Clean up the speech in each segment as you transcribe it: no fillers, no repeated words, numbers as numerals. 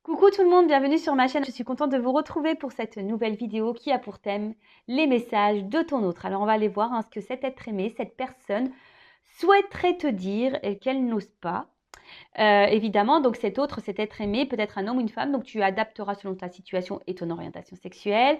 Coucou tout le monde, bienvenue sur ma chaîne. Je suis contente de vous retrouver pour cette nouvelle vidéo qui a pour thème les messages de ton autre. Alors on va aller voir ce que cet être aimé, cette personne souhaiterait te dire et qu'elle n'ose pas. Évidemment, donc cet être aimé peut être un homme ou une femme, donc tu adapteras selon ta situation et ton orientation sexuelle.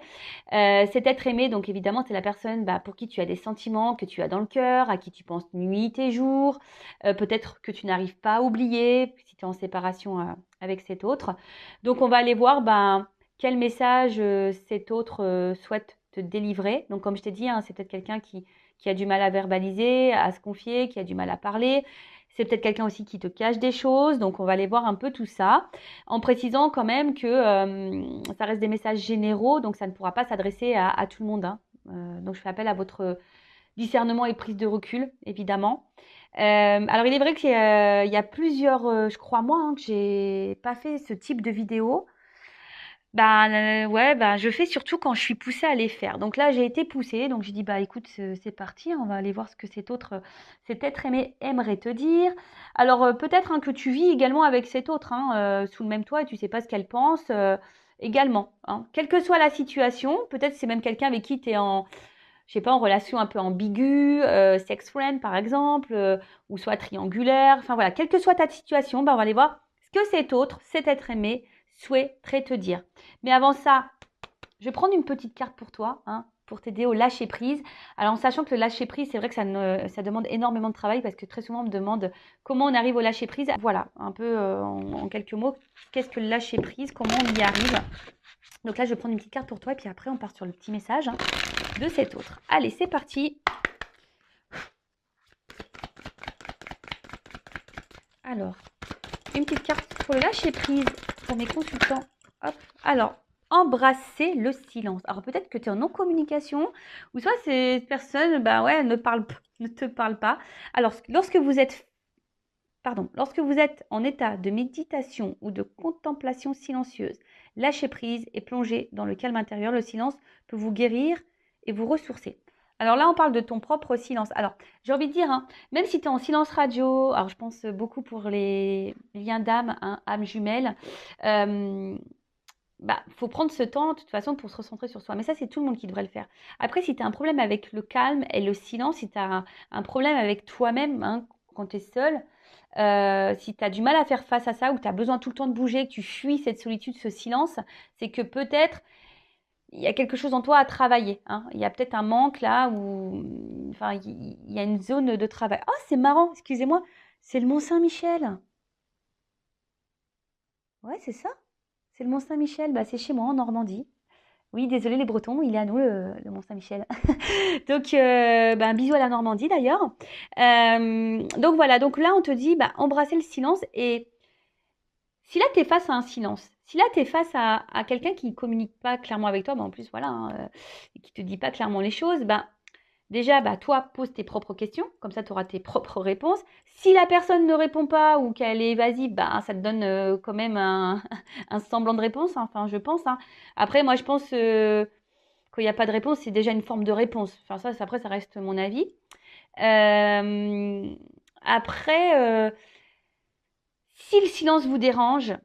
Cet être aimé, donc évidemment, c'est la personne pour qui tu as des sentiments, que tu as dans le cœur, à qui tu penses nuit et jour, peut-être que tu n'arrives pas à oublier si tu es en séparation avec cet autre. Donc on va aller voir quel message cet autre souhaite te délivrer. Donc comme je t'ai dit, c'est peut-être quelqu'un qui a du mal à verbaliser, à se confier, qui a du mal à parler. C'est peut-être quelqu'un aussi qui te cache des choses, donc on va aller voir un peu tout ça, en précisant quand même que ça reste des messages généraux, donc ça ne pourra pas s'adresser à tout le monde. Donc je fais appel à votre discernement et prise de recul, évidemment. Alors il est vrai qu'il y a plusieurs, je crois moi, que j'ai pas fait ce type de vidéo. Ouais, je fais surtout quand je suis poussée à les faire. Donc là, j'ai été poussée, donc j'ai dit écoute, c'est parti, on va aller voir ce que cet être aimé aimerait te dire. Alors peut-être que tu vis également avec cet autre, sous le même toit et tu sais pas ce qu'elle pense également. Quelle que soit la situation, peut-être c'est même quelqu'un avec qui tu es je sais pas, en relation un peu ambiguë, sex friend par exemple, ou soit triangulaire. Enfin voilà, quelle que soit ta situation, on va aller voir ce que cet être aimé, souhaiterait te dire. Mais avant ça, je vais prendre une petite carte pour toi, pour t'aider au lâcher prise. Alors en sachant que le lâcher prise, c'est vrai que ça demande énormément de travail parce que très souvent on me demande comment on arrive au lâcher prise. Voilà, un peu en quelques mots, qu'est-ce que le lâcher prise, comment on y arrive. Donc là, je vais prendre une petite carte pour toi et puis après, on part sur le petit message de cet autre. Allez, c'est parti. Alors, une petite carte pour le lâcher prise pour mes consultants. Hop. Alors, embrasser le silence. Alors peut-être que tu es en non-communication ou soit ces personnes ne te parlent pas. Alors, lorsque vous êtes en état de méditation ou de contemplation silencieuse, lâchez prise et plongez dans le calme intérieur. Le silence peut vous guérir et vous ressourcer. Alors là, on parle de ton propre silence. Alors, j'ai envie de dire, même si tu es en silence radio, alors je pense beaucoup pour les liens d'âme, âme jumelle, faut prendre ce temps de toute façon pour se recentrer sur soi. Mais ça, c'est tout le monde qui devrait le faire. Après, si tu as un problème avec le calme et le silence, si tu as un problème avec toi-même quand tu es seul, si tu as du mal à faire face à ça ou tu as besoin tout le temps de bouger, que tu fuis cette solitude, ce silence, c'est que peut-être il y a quelque chose en toi à travailler. Il y a peut-être un manque là où il y a une zone de travail. Oh, c'est marrant, excusez-moi, c'est le Mont Saint-Michel. Ouais, c'est ça. C'est le Mont Saint-Michel. C'est chez moi en Normandie. Oui, désolé les Bretons, il est à nous le Mont Saint-Michel. Donc, un bisou à la Normandie d'ailleurs. Donc voilà, donc là on te dit embrasser le silence et si là tu es face à un silence, si là tu es face à quelqu'un qui ne communique pas clairement avec toi, en plus voilà, et qui ne te dit pas clairement les choses, déjà, toi, pose tes propres questions, comme ça tu auras tes propres réponses. Si la personne ne répond pas ou qu'elle est évasive, ça te donne quand même un semblant de réponse, enfin je pense. Après, moi je pense qu'il n'y a pas de réponse, c'est déjà une forme de réponse. Enfin après, ça reste mon avis. Après, si le silence vous dérange,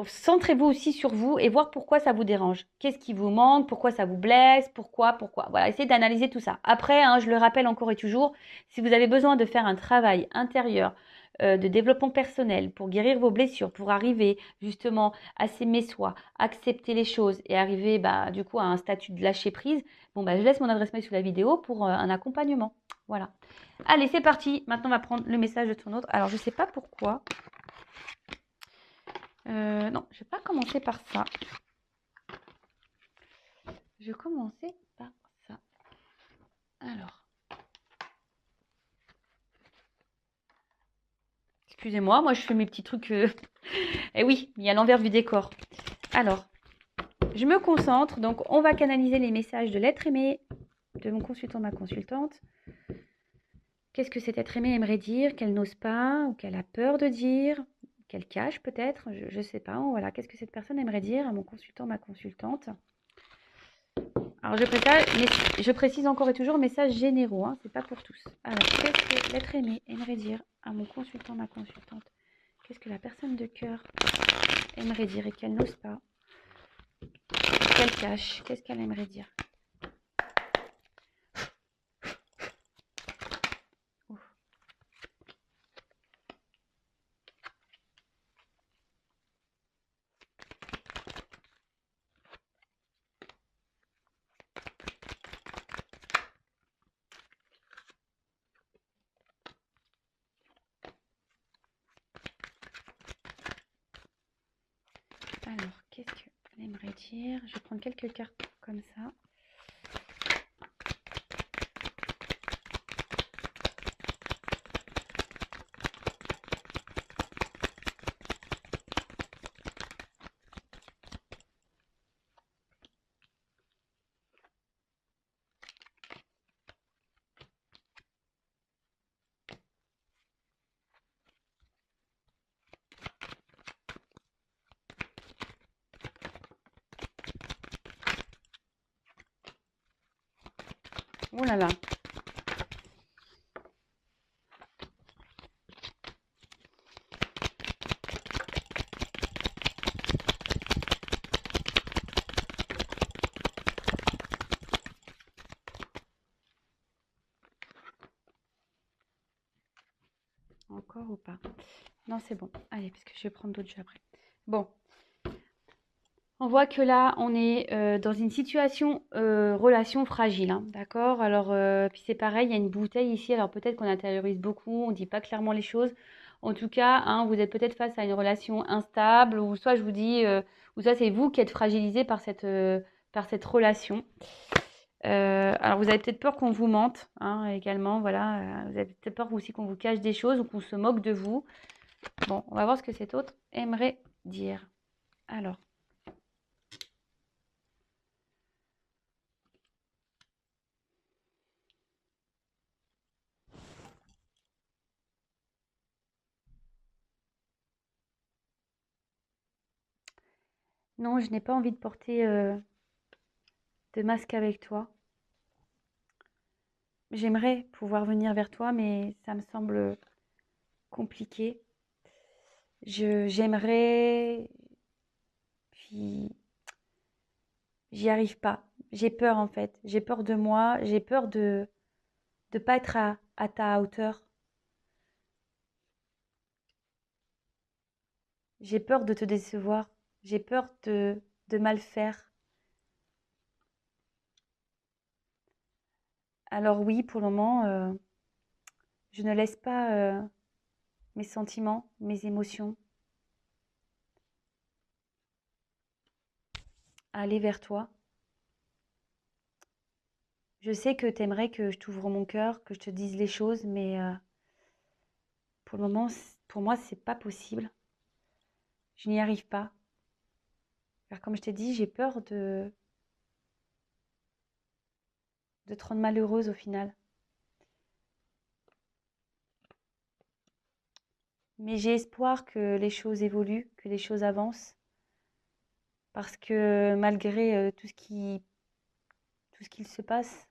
centrez-vous aussi sur vous et voir pourquoi ça vous dérange. Qu'est-ce qui vous manque? Pourquoi ça vous blesse? Pourquoi? Voilà, essayez d'analyser tout ça. Après, je le rappelle encore et toujours, si vous avez besoin de faire un travail intérieur de développement personnel pour guérir vos blessures, pour arriver justement à s'aimer soi, accepter les choses et arriver du coup à un statut de lâcher prise, je laisse mon adresse mail sous la vidéo pour un accompagnement. Voilà. Allez, c'est parti. Maintenant, on va prendre le message de ton autre. Alors, je ne sais pas pourquoi. Non, je vais pas commencer par ça. Je vais commencer par ça. Alors. Excusez-moi, moi je fais mes petits trucs. Eh oui, il y a l'envers du décor. Alors, je me concentre. Donc, on va canaliser les messages de l'être aimé, de mon consultant, ma consultante. Qu'est-ce que cet être aimé aimerait dire, qu'elle n'ose pas, ou qu'elle a peur de dire, qu'elle cache peut-être, je ne sais pas. Voilà, qu'est-ce que cette personne aimerait dire à mon consultant, ma consultante. Alors, je précise encore et toujours messages généraux, c'est pas pour tous. Alors, qu'est-ce que l'être aimé aimerait dire à mon consultant, ma consultante? Qu'est-ce que la personne de cœur aimerait aimerait dire et qu'elle n'ose pas. Qu'elle cache. Qu'est-ce qu'elle aimerait dire? Alors, qu'est-ce qu'elle aimerait dire? Je vais prendre quelques cartes comme ça. Oh là là. Encore ou pas? Non, c'est bon. Allez, parce que je vais prendre d'autres jeux après. Bon. On voit que là, on est dans une situation, relation fragile, hein, d'accord? Alors, puis c'est pareil, il y a une bouteille ici, alors peut-être qu'on intériorise beaucoup, on ne dit pas clairement les choses. En tout cas, hein, vous êtes peut-être face à une relation instable, ou soit je vous dis, ou soit c'est vous qui êtes fragilisé par cette relation. Alors, vous avez peut-être peur qu'on vous mente, hein, également, voilà. Vous avez peut-être peur aussi qu'on vous cache des choses ou qu'on se moque de vous. Bon, on va voir ce que cet autre aimerait dire. Alors. Non, je n'ai pas envie de porter de masque avec toi. J'aimerais pouvoir venir vers toi, mais ça me semble compliqué. J'aimerais, puis j'y arrive pas. J'ai peur en fait. J'ai peur de moi. J'ai peur de pas être à ta hauteur. J'ai peur de te décevoir. J'ai peur de mal faire. Alors oui, pour le moment, je ne laisse pas mes sentiments, mes émotions aller vers toi. Je sais que tu aimerais que je t'ouvre mon cœur, que je te dise les choses, mais pour le moment, pour moi, c'est pas possible. Je n'y arrive pas. Car comme je t'ai dit, j'ai peur de te rendre malheureuse au final. Mais j'ai espoir que les choses évoluent, que les choses avancent. Parce que malgré tout ce qu'il se passe,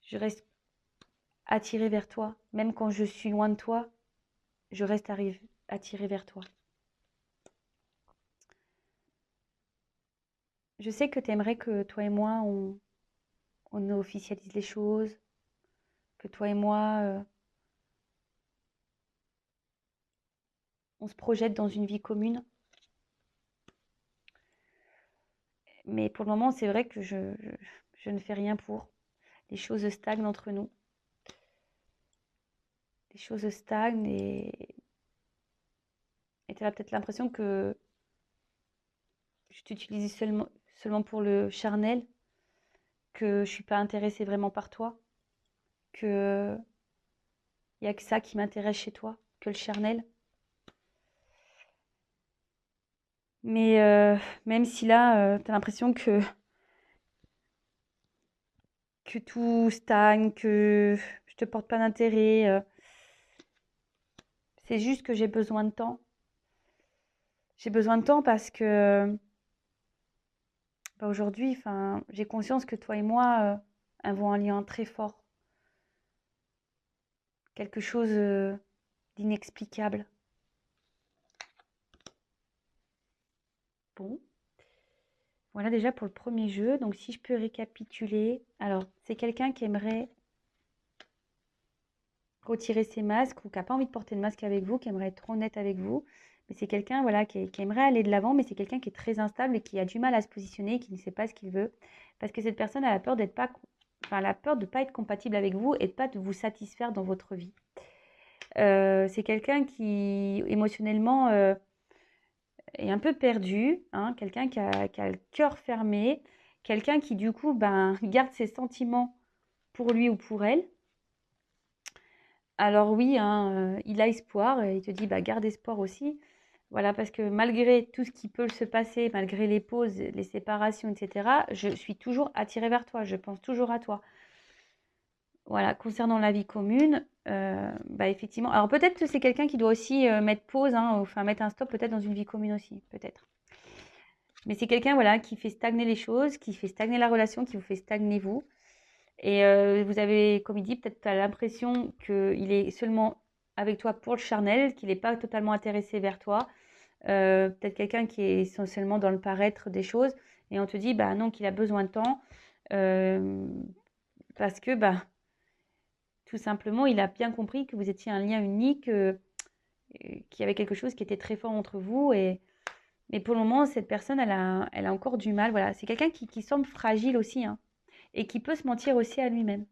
je reste attirée vers toi. Même quand je suis loin de toi, je reste attirée vers toi. Je sais que tu aimerais que toi et moi, on officialise les choses, que toi et moi, on se projette dans une vie commune. Mais pour le moment, c'est vrai que je ne fais rien pour. Les choses stagnent entre nous. Les choses stagnent et tu as peut-être l'impression que je t'utilise seulement pour le charnel, que je suis pas intéressée vraiment par toi, que il n'y a que ça qui m'intéresse chez toi, que le charnel. Mais même si là, tu as l'impression que tout stagne, que je te porte pas d'intérêt, c'est juste que j'ai besoin de temps. J'ai besoin de temps parce que bah, aujourd'hui, enfin, j'ai conscience que toi et moi avons un lien très fort, quelque chose d'inexplicable. Bon, voilà déjà pour le premier jeu. Donc, si je peux récapituler. Alors, c'est quelqu'un qui aimerait retirer ses masques ou qui n'a pas envie de porter de masque avec vous, qui aimerait être honnête avec vous. Mais c'est quelqu'un voilà, qui aimerait aller de l'avant, mais c'est quelqu'un qui est très instable et qui a du mal à se positionner, qui ne sait pas ce qu'il veut. Parce que cette personne a la peur d'être pas, enfin, elle a peur de ne pas être compatible avec vous et de pas de vous satisfaire dans votre vie. C'est quelqu'un qui, émotionnellement, est un peu perdu, hein, quelqu'un qui a le cœur fermé, quelqu'un qui, du coup, ben, garde ses sentiments pour lui ou pour elle. Alors oui, hein, il a espoir et il te dit: «Bah, garde espoir aussi». Voilà, parce que malgré tout ce qui peut se passer, malgré les pauses, les séparations et cetera, je suis toujours attirée vers toi, je pense toujours à toi. Voilà, concernant la vie commune, bah, effectivement alors peut-être que c'est quelqu'un qui doit aussi, mettre pause, hein, enfin mettre un stop peut-être dans une vie commune aussi, peut-être. Mais c'est quelqu'un, voilà, qui fait stagner les choses, qui fait stagner la relation, qui vous fait stagner vous. Et vous avez, comme il dit, peut-être l'impression qu'il est seulement avec toi pour le charnel, qu'il n'est pas totalement intéressé vers toi. Peut-être quelqu'un qui est essentiellement dans le paraître des choses. Et on te dit, bah non, qu'il a besoin de temps. euh, parce que, bah, tout simplement, il a bien compris que vous étiez un lien unique, qu'il y avait quelque chose qui était très fort entre vous. Mais pour le moment, cette personne, elle a encore du mal. Voilà, c'est quelqu'un qui semble fragile aussi, hein, et qui peut se mentir aussi à lui-même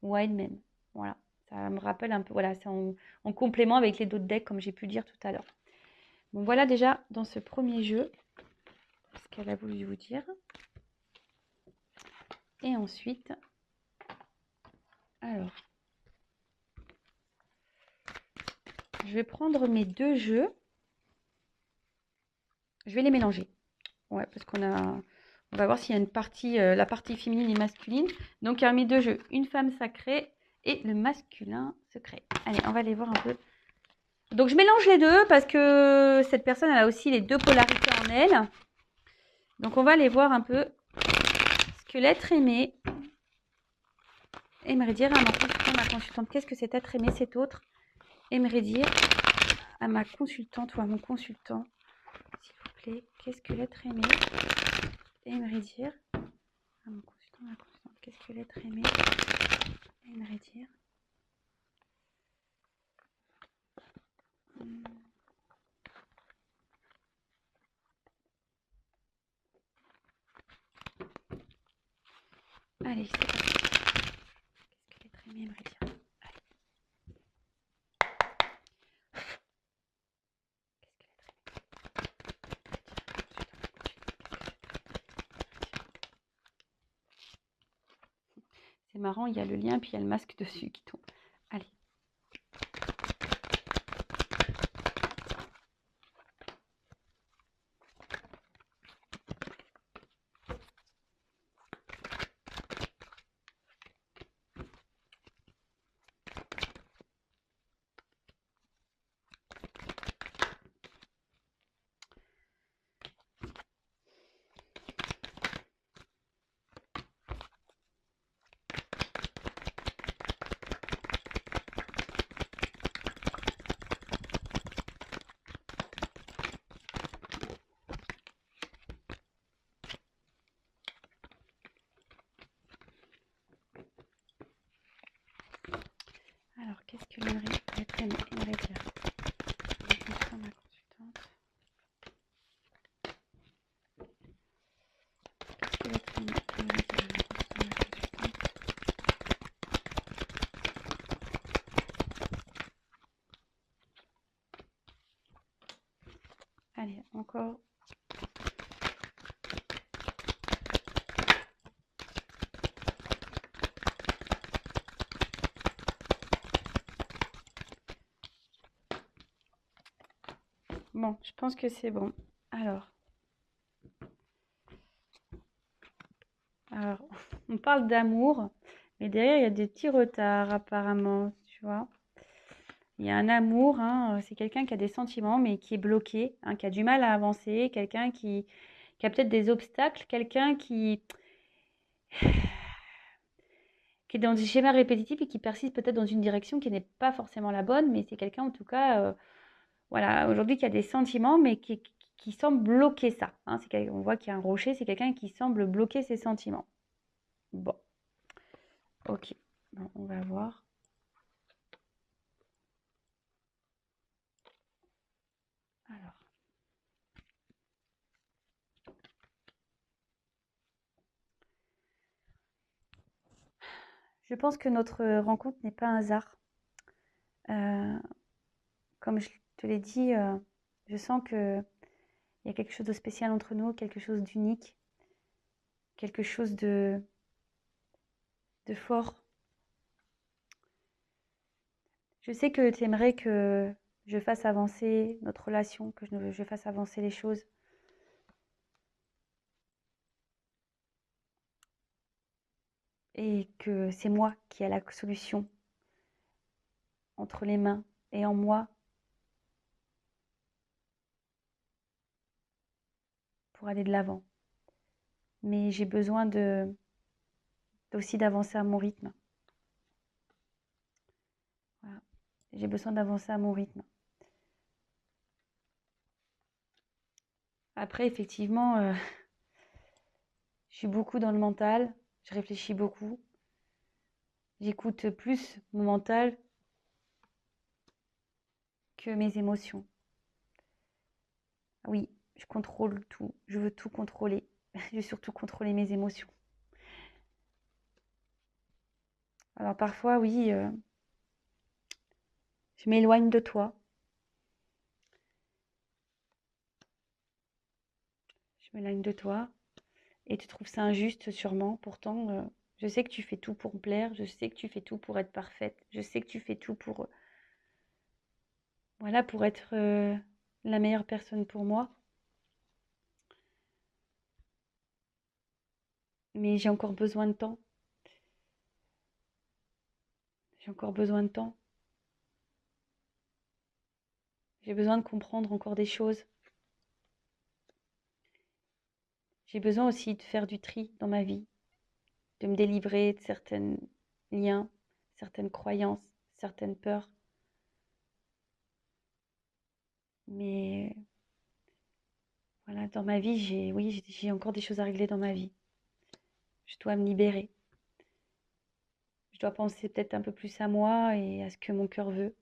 ou à elle-même. Voilà, ça me rappelle un peu, voilà, c'est en complément avec les d'autres decks, comme j'ai pu le dire tout à l'heure. Bon, voilà déjà dans ce premier jeu, ce qu'elle a voulu vous dire. Et ensuite, alors, je vais prendre mes deux jeux. Je vais les mélanger. Ouais, parce on va voir s'il y a une partie, la partie féminine et masculine. Donc, il y a mes deux jeux, une femme sacrée et le masculin secret. Allez, on va les voir un peu. Donc, je mélange les deux parce que cette personne, elle a aussi les deux polarités en elle. Donc, on va aller voir un peu ce que l'être aimé aimerait dire à ma consultante. Qu'est-ce que cet être aimé, cet autre, aimerait dire à ma consultante ou à mon consultant, s'il vous plaît. Qu'est-ce que l'être aimé aimerait dire à mon consultant, ma consultante. Qu'est-ce que l'être aimé aimerait dire Allez, c'est parti. Qu'est-ce que l'être aimé aimerait dire C'est marrant, il y a le lien, puis il y a le masque dessus qui tombe. Allez. Alors, qu'est-ce que l'être aimé aimerait dire à ma consultante. Qu'est-ce que l'être aimé aimerait dire à ma consultante. Allez, encore. Bon, je pense que c'est bon. Alors, on parle d'amour, mais derrière, il y a des petits retards apparemment, tu vois. Il y a un amour, hein, c'est quelqu'un qui a des sentiments, mais qui est bloqué, hein, qui a du mal à avancer, quelqu'un qui a peut-être des obstacles, quelqu'un qui est dans des schémas répétitifs et qui persiste peut-être dans une direction qui n'est pas forcément la bonne, mais c'est quelqu'un en tout cas, voilà, aujourd'hui qui a des sentiments, mais qui semble bloquer ça. Hein. On voit qu'il y a un rocher, c'est quelqu'un qui semble bloquer ses sentiments. Bon, ok, bon, on va voir. Alors. Je pense que notre rencontre n'est pas un hasard. Comme je te l'ai dit, je sens qu'il y a quelque chose de spécial entre nous, quelque chose d'unique, quelque chose de fort. Je sais que tu aimerais que je fasse avancer notre relation, que je fasse avancer les choses. Et que c'est moi qui ai la solution entre les mains et en moi pour aller de l'avant. Mais j'ai besoin aussi d'avancer à mon rythme. Voilà. J'ai besoin d'avancer à mon rythme. Après, effectivement, je suis beaucoup dans le mental, je réfléchis beaucoup. J'écoute plus mon mental que mes émotions. Oui, je contrôle tout, je veux tout contrôler. Je veux surtout contrôler mes émotions. Alors parfois, oui, je m'éloigne de toi. Je m'éloigne de toi et tu trouves ça injuste sûrement. Pourtant, je sais que tu fais tout pour me plaire, je sais que tu fais tout pour être parfaite, je sais que tu fais tout pour, voilà, pour être la meilleure personne pour moi. Mais j'ai encore besoin de temps. J'ai encore besoin de temps. J'ai besoin de comprendre encore des choses. J'ai besoin aussi de faire du tri dans ma vie, de me délivrer de certains liens, certaines croyances, certaines peurs. Mais voilà, dans ma vie, j'ai encore des choses à régler dans ma vie. Je dois me libérer. Je dois penser peut-être un peu plus à moi et à ce que mon cœur veut.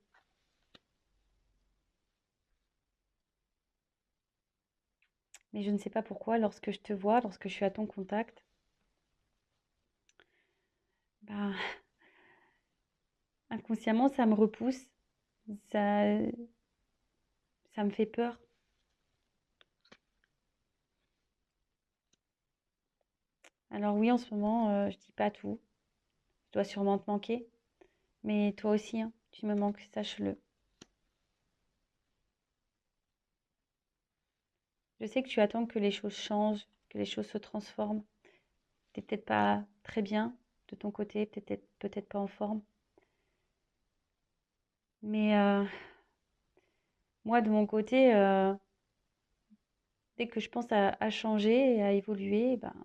Mais je ne sais pas pourquoi, lorsque je te vois, lorsque je suis à ton contact, bah, inconsciemment, ça me repousse, ça, ça me fait peur. Alors oui, en ce moment, je dis pas tout. Je dois sûrement te manquer. Mais toi aussi, hein, tu me manques, sache-le. Je sais que tu attends que les choses changent, que les choses se transforment. T'es peut-être pas très bien de ton côté, peut-être pas en forme. Mais moi, de mon côté, dès que je pense à changer et à évoluer, ben,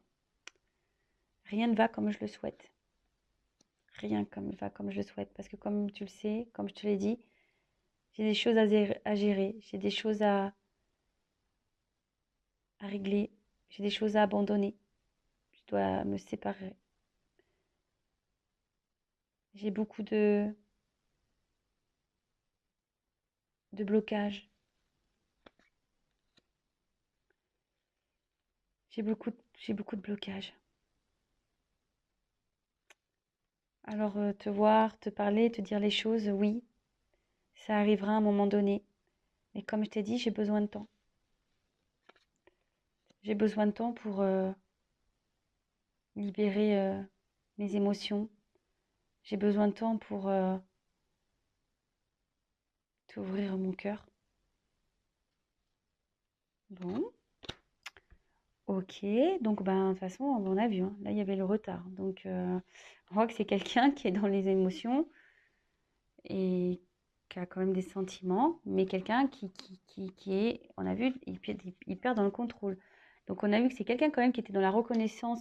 rien ne va comme je le souhaite. Rien comme va comme je le souhaite. Parce que comme tu le sais, comme je te l'ai dit, j'ai des choses à gérer, j'ai des choses à régler, j'ai des choses à abandonner. Je dois me séparer. J'ai beaucoup de blocages. J'ai beaucoup de blocages. Alors, te voir, te parler, te dire les choses, oui, ça arrivera à un moment donné. Mais comme je t'ai dit, j'ai besoin de temps. J'ai besoin de temps pour libérer mes émotions. J'ai besoin de temps pour t'ouvrir mon cœur. Bon, ok. Donc, ben, de toute façon, on a vu, hein. Là, il y avait le retard. Donc, on voit que c'est quelqu'un qui est dans les émotions et qui a quand même des sentiments, mais quelqu'un qui est, on a vu, hyper dans le contrôle. Donc on a vu que c'est quelqu'un quand même qui était dans la reconnaissance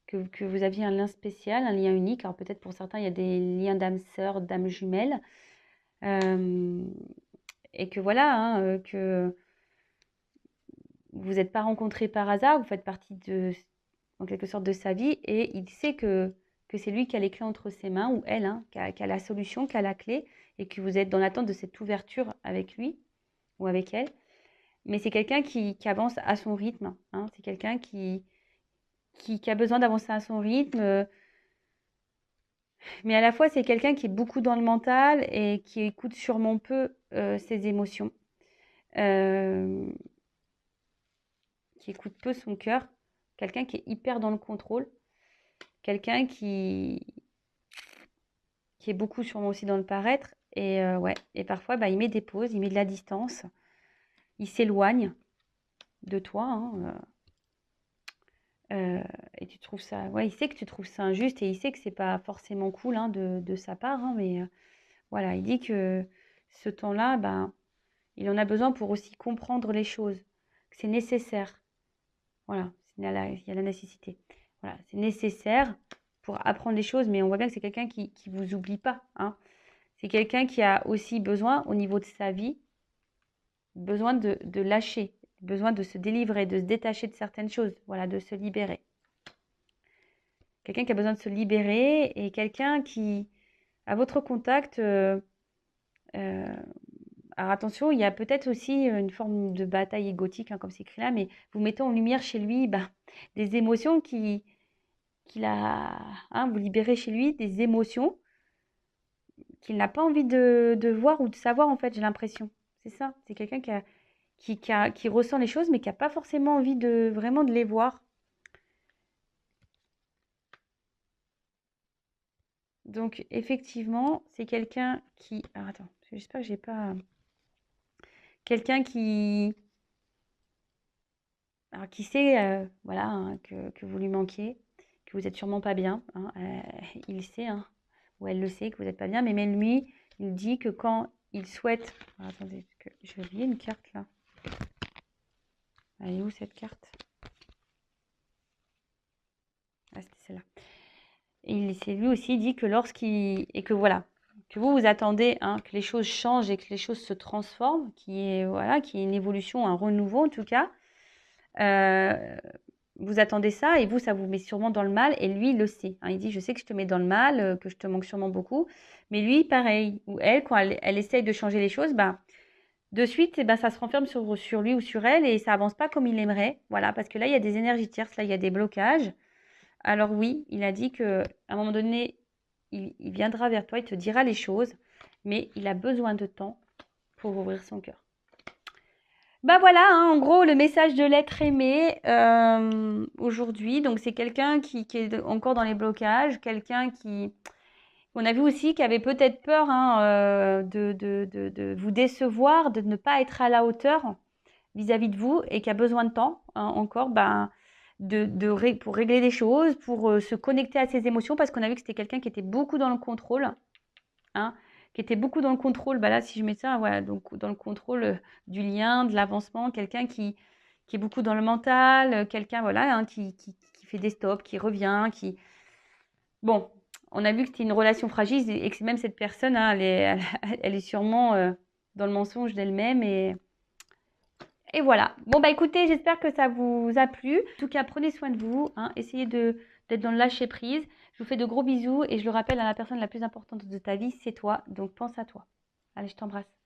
que vous aviez un lien spécial, un lien unique. Alors peut-être pour certains, il y a des liens d'âme sœur, d'âme jumelle. Et que voilà, hein, que vous n'êtes pas rencontrés par hasard, vous faites partie en quelque sorte de sa vie et il sait que c'est lui qui a les clés entre ses mains ou elle, hein, qui a la solution, qui a la clé et que vous êtes dans l'attente de cette ouverture avec lui ou avec elle. Mais c'est quelqu'un qui avance à son rythme, hein. C'est quelqu'un qui a besoin d'avancer à son rythme. Mais à la fois, c'est quelqu'un qui est beaucoup dans le mental et qui écoute sûrement peu ses émotions. Qui écoute peu son cœur. Quelqu'un qui est hyper dans le contrôle. Quelqu'un qui est beaucoup sûrement aussi dans le paraître. Et ouais, et parfois, il met des pauses, il met de la distance. Il s'éloigne de toi, hein. Et tu trouves ça, ouais, il sait que tu trouves ça injuste et il sait que c'est pas forcément cool, hein, de sa part, hein, mais voilà, il dit que ce temps-là, il en a besoin pour aussi comprendre les choses, que c'est nécessaire. Voilà, il y a la nécessité. Voilà, c'est nécessaire pour apprendre les choses, mais on voit bien que c'est quelqu'un qui vous oublie pas, hein. C'est quelqu'un qui a aussi besoin, au niveau de sa vie, besoin de lâcher, besoin de se délivrer, de se détacher de certaines choses, voilà, de se libérer. Quelqu'un qui a besoin de se libérer et quelqu'un qui, à votre contact, alors attention, il y a peut-être aussi une forme de bataille égotique, hein, comme c'est écrit là, mais vous mettez en lumière chez lui des émotions qu'il a, hein, vous libérez chez lui des émotions qu'il n'a pas envie de voir ou de savoir, en fait, j'ai l'impression. C'est ça, c'est quelqu'un qui ressent les choses, mais qui n'a pas forcément envie vraiment de les voir. Donc, effectivement, c'est quelqu'un qui... Alors, attends, j'espère que j'ai pas... Quelqu'un qui sait, voilà, hein, que vous lui manquez, que vous n'êtes sûrement pas bien, hein, il sait, hein, ou elle le sait, que vous n'êtes pas bien, mais même lui, il dit que quand il souhaite... Alors, attendez, parce que j'ai oublié une carte, là. Elle est où, cette carte? Ah, c'était celle-là. Et c'est lui aussi dit que et que voilà, que vous attendez, hein, que les choses changent et que les choses se transforment, qu'il y ait une évolution, un renouveau en tout cas. Vous attendez ça et vous, ça vous met sûrement dans le mal et lui, il le sait, hein. Il dit, je sais que je te mets dans le mal, que je te manque sûrement beaucoup. Mais lui, pareil, ou elle, quand elle essaye de changer les choses, de suite, ça se renferme sur lui ou sur elle et ça avance pas comme il aimerait. Voilà, parce que là, il y a des énergies tierces, là, il y a des blocages. Alors oui, il a dit qu'à un moment donné, il viendra vers toi, il te dira les choses, mais il a besoin de temps pour ouvrir son cœur. Voilà, hein, en gros, le message de l'être aimé aujourd'hui. Donc, c'est quelqu'un qui est encore dans les blocages, quelqu'un on a vu aussi qui avait peut-être peur, hein, de vous décevoir, de ne pas être à la hauteur vis-à-vis de vous et qui a besoin de temps, hein, encore, pour régler des choses, pour se connecter à ses émotions, parce qu'on a vu que c'était quelqu'un qui était beaucoup dans le contrôle, hein, qui était beaucoup dans le contrôle. Là, si je mets ça, voilà, donc dans le contrôle du lien, de l'avancement, quelqu'un qui est beaucoup dans le mental, quelqu'un, voilà, hein, qui fait des stops, qui revient, Bon, on a vu que c'était une relation fragile et que même cette personne, hein, elle est sûrement dans le mensonge d'elle-même et voilà. Bon, écoutez, j'espère que ça vous a plu. En tout cas, prenez soin de vous, hein, essayez d'être dans le lâcher prise. Je vous fais de gros bisous et je le rappelle, à la personne la plus importante de ta vie, c'est toi. Donc, pense à toi. Allez, je t'embrasse.